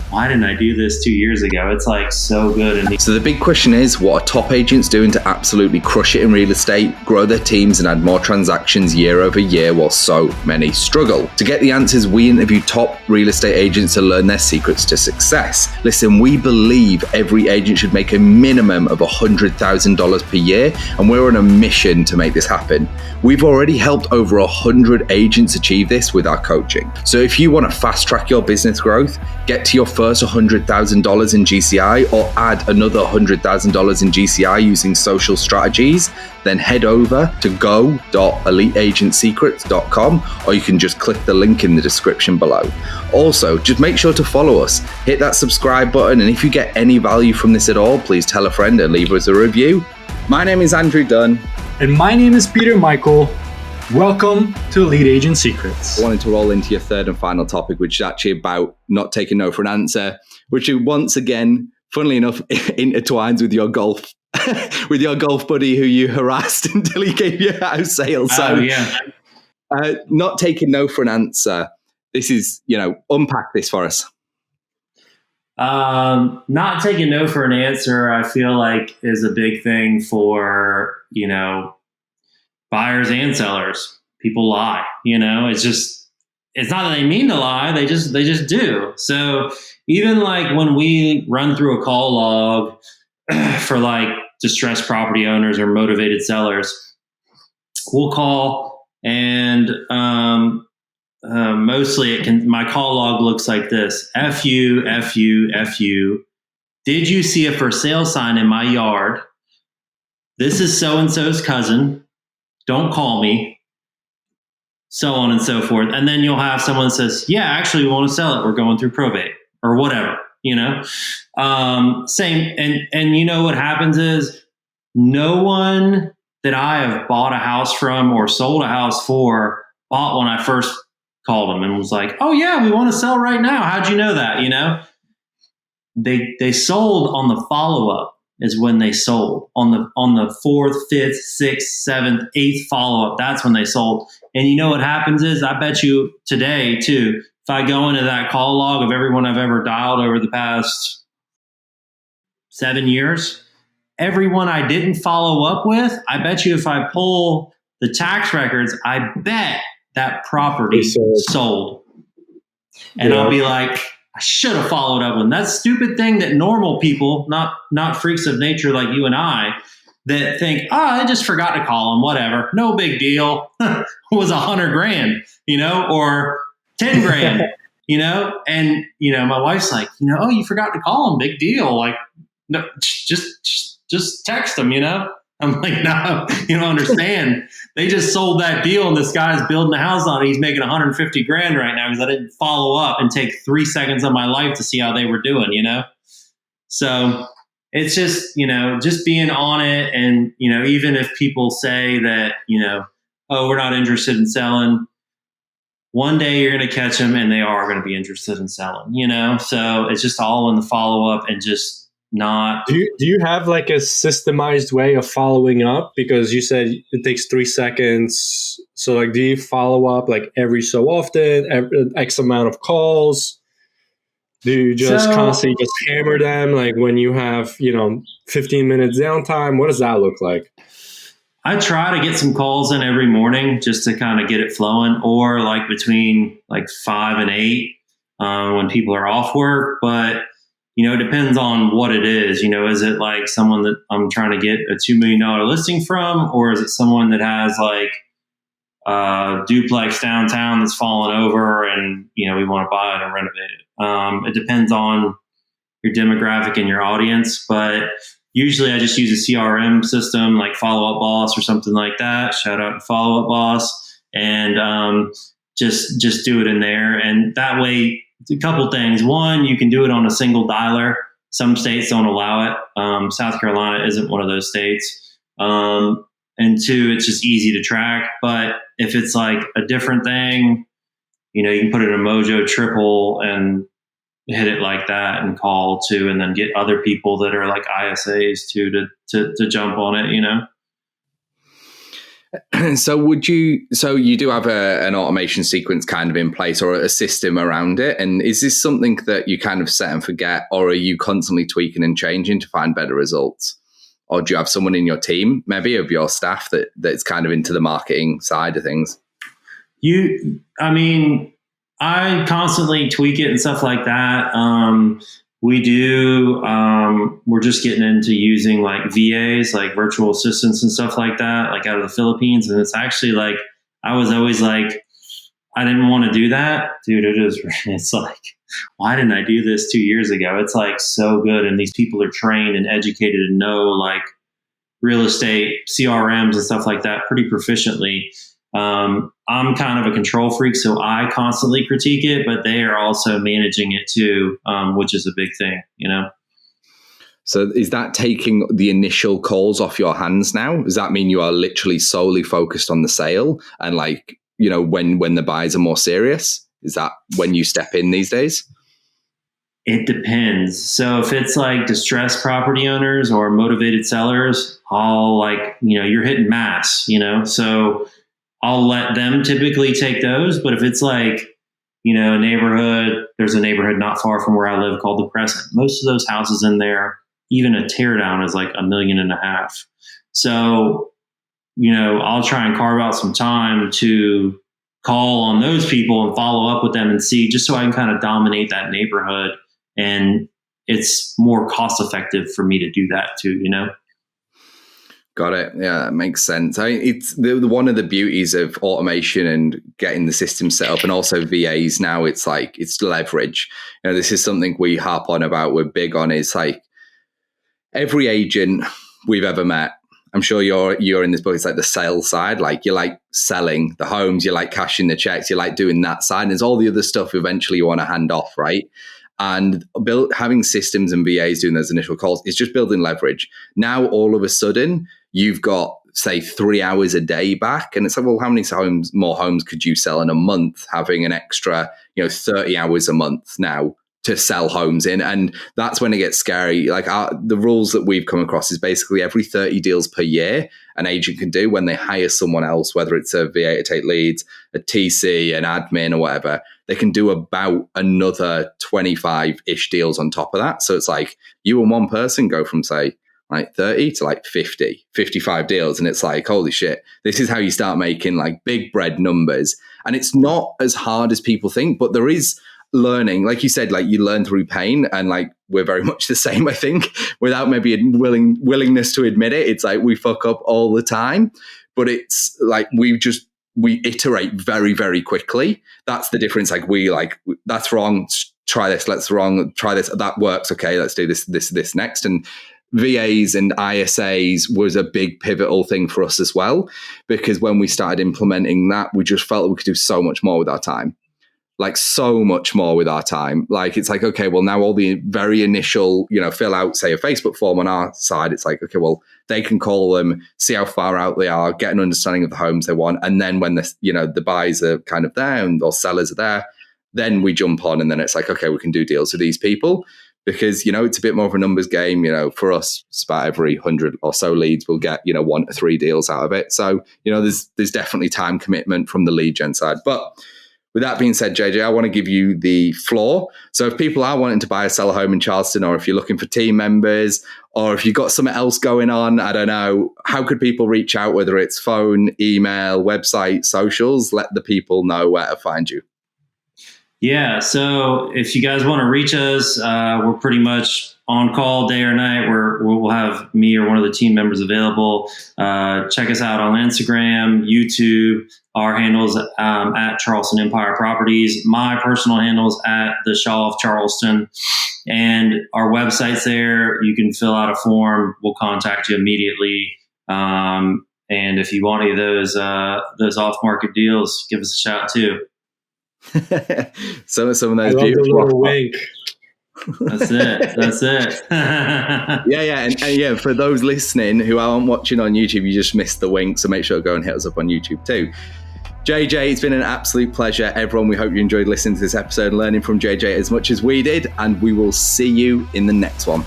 why didn't I do this 2 years ago? It's like so good. So the big question is, what are top agents doing to absolutely crush it in real estate, grow their teams and add more transactions year over year while so many struggle? To get the answers, we interview top real estate agents to learn their secrets to success. Listen, we believe every agent should make a minimum of $100,000 per year, and we're on a mission to make this happen. We've already helped over 100 agents achieve this with our coaching. So if you want to fast track your business growth, get to your first $100,000 in GCI or add another $100,000 in GCI using social strategies, then head over to go.eliteagentsecrets.com, or you can just click the link in the description below. Also, just make sure to follow us, hit that subscribe button, and if you get any value from this at all, please tell a friend and leave us a review. My name is Andrew Dunn. And my name is Peter Michael. Welcome to Elite Agent Secrets. I wanted to roll into your third and final topic, which is actually about not taking no for an answer, which once again, funnily enough, intertwines with your golf, with your golf buddy who you harassed until he gave you a house sale. So, not taking no for an answer. This is, unpack this for us. Not taking no for an answer, I feel like is a big thing for, buyers and sellers. People lie, it's not that they mean to lie. They just do. So even like when we run through a call log for like distressed property owners or motivated sellers, we'll call and, mostly my call log looks like this: F you, F you, F you. Did you see a for sale sign in my yard? This is so-and-so's cousin. Don't call me. So on and so forth. And then you'll have someone that says, yeah, actually we want to sell it. We're going through probate or whatever, same. And what happens is no one that I have bought a house from or sold a house for bought when I first called them and was like, oh yeah, we want to sell right now. How'd you know that? They sold on the follow-up is when they sold on the fourth, fifth, sixth, seventh, eighth follow-up. That's when they sold. And what happens is, I bet you today too, if I go into that call log of everyone I've ever dialed over the past 7 years, everyone I didn't follow up with, I bet you if I pull the tax records, I bet that property sold. And I'll be like, I should have followed up on that stupid thing that normal people, not freaks of nature like you and I, that think, I just forgot to call them, whatever, no big deal. It was $100,000, or 10 grand, and, my wife's like, oh, you forgot to call them, big deal. Like, no, just text them, I'm like, no, you don't understand. They just sold that deal and this guy's building a house on it. He's making $150,000 right now because I didn't follow up and take 3 seconds of my life to see how they were doing, So it's just, just being on it. And, even if people say that, oh, we're not interested in selling, one day you're going to catch them and they are going to be interested in selling, So it's just all in the follow-up and just not. Do you have like a systemized way of following up? Because you said it takes 3 seconds. So like, do you follow up like every so often, X amount of calls? Do you just constantly just hammer them? Like when you have, 15 minutes downtime, what does that look like? I try to get some calls in every morning just to kind of get it flowing, or like between like 5 and 8 when people are off work. But it depends on what it is. Is it like someone that I'm trying to get a $2 million listing from, or is it someone that has like a duplex downtown that's fallen over and, we want to buy it and renovate it? It depends on your demographic and your audience, but usually I just use a CRM system like Follow Up Boss or something like that. Shout out to Follow Up Boss, and just do it in there. And that way, a couple things. One, you can do it on a single dialer. Some states don't allow it. South Carolina isn't one of those states. And two, it's just easy to track. But if it's like a different thing, you can put it in a Mojo triple and hit it like that and call too, and then get other people that are like ISAs too to jump on it, So you do have an automation sequence kind of in place or a system around it. And is this something that you kind of set and forget, or are you constantly tweaking and changing to find better results? Or do you have someone in your team, maybe of your staff, that's kind of into the marketing side of things? I constantly tweak it and stuff like that. We do. We're just getting into using like VAs, like virtual assistants and stuff like that, like out of the Philippines. And it's actually like, I was always like, I didn't want to do that. Dude, it's like, why didn't I do this 2 years ago? It's like so good. And these people are trained and educated and know like real estate, CRMs and stuff like that pretty proficiently. I'm kind of a control freak, so I constantly critique it, but they are also managing it too, which is a big thing, So is that taking the initial calls off your hands now? Does that mean you are literally solely focused on the sale and like, when the buyers are more serious? Is that when you step in these days? It depends. So if it's like distressed property owners or motivated sellers, I'll you're hitting mass, so I'll let them typically take those. But if it's like, a neighborhood, there's a neighborhood not far from where I live called the Crescent. Most of those houses in there, even a teardown is like $1.5 million. So, I'll try and carve out some time to call on those people and follow up with them and see, just so I can kind of dominate that neighborhood. And it's more cost effective for me to do that too, Got it. Yeah, that makes sense. It's one of the beauties of automation and getting the system set up, and also VAs now. It's like it's leverage. This is something we harp on about. We're big on. It's like every agent we've ever met. I'm sure you're in this book. It's like the sales side. Like you like selling the homes, you like cashing the checks, you like doing that side. And there's all the other stuff eventually you want to hand off, right? And having systems and VAs doing those initial calls is just building leverage. Now, all of a sudden, you've got, say, 3 hours a day back. And it's like, well, how many more homes could you sell in a month, having an extra, 30 hours a month now to sell homes in? And that's when it gets scary. Like the rules that we've come across is basically every 30 deals per year an agent can do when they hire someone else, whether it's a VA to take leads, a TC, an admin or whatever, they can do about another 25-ish deals on top of that. So it's like you and one person go from, say, like 30 to like 50, 55 deals. And it's like, holy shit, this is how you start making like big bread numbers. And it's not as hard as people think, but there is learning. Like you said, like you learn through pain, and like we're very much the same, I think, without maybe a willingness to admit it. It's like we fuck up all the time, but it's like we iterate very, very quickly. That's the difference. Like that's wrong. Try this. Try this. That works. Okay, let's do this next. And VAs and ISAs was a big pivotal thing for us as well, because when we started implementing that, we just felt that we could do so much more with our time. Like so much more with our time. Like it's like, okay, well now all the very initial, fill out, say, a Facebook form on our side. It's like, okay, well they can call them, see how far out they are, get an understanding of the homes they want. And then when the buyers are kind of there or sellers are there, then we jump on, and then it's like, okay, we can do deals with these people, because, it's a bit more of a numbers game. For us, it's about every 100 or so leads, we'll get, 1 to 3 deals out of it. So, there's definitely time commitment from the lead gen side. But with that being said, JJ, I want to give you the floor. So if people are wanting to buy or sell a home in Charleston, or if you're looking for team members, or if you've got something else going on, I don't know, how could people reach out, whether it's phone, email, website, socials? Let the people know where to find you. Yeah, so if you guys want to reach us, we're pretty much on call day or night. We'll have me or one of the team members available. Check us out on Instagram, YouTube. Our handles at Charleston Empire Properties. My personal handles at the Shaw of Charleston, and our website's there. You can fill out a form. We'll contact you immediately. And if you want any of those off-market deals, give us a shout too. Some of those I love beautiful the little wink. That's it. Yeah. And yeah, for those listening who aren't watching on YouTube, you just missed the wink. So make sure to go and hit us up on YouTube too. JJ, it's been an absolute pleasure. Everyone, we hope you enjoyed listening to this episode and learning from JJ as much as we did. And we will see you in the next one.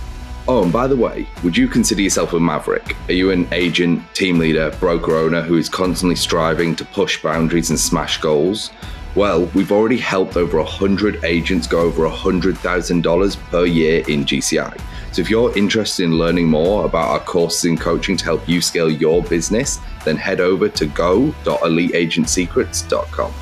Oh, and by the way, would you consider yourself a maverick? Are you an agent, team leader, broker owner who is constantly striving to push boundaries and smash goals? Well, we've already helped over 100 agents go over $100,000 per year in GCI. So if you're interested in learning more about our courses and coaching to help you scale your business, then head over to go.eliteagentsecrets.com.